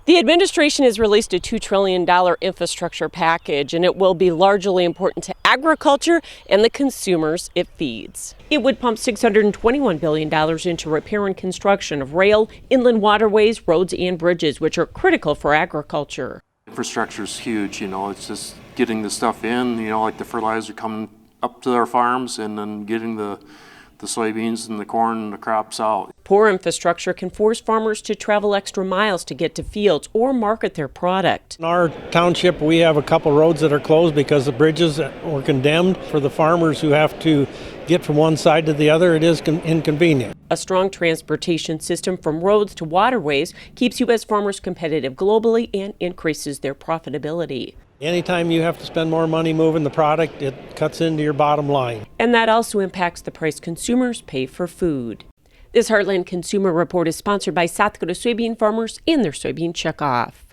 The administration has released a $2 trillion infrastructure package, and it will be largely important to agriculture and the consumers it feeds. It would pump $621 billion into repair and construction of rail, inland waterways, roads, and bridges, which are critical for agriculture. Infrastructure is huge, it's just getting the stuff in, like the fertilizer coming up to our farms and then getting the soybeans and the corn and the crops out. Poor infrastructure can force farmers to travel extra miles to get to fields or market their product. In our township, we have a couple roads that are closed because the bridges were condemned. For the farmers who have to get from one side to the other, it is inconvenient. A strong transportation system from roads to waterways keeps U.S. farmers competitive globally and increases their profitability. Anytime you have to spend more money moving the product, it cuts into your bottom line. And that also impacts the price consumers pay for food. This Heartland Consumer Report is sponsored by South Dakota soybean farmers and their soybean checkoff.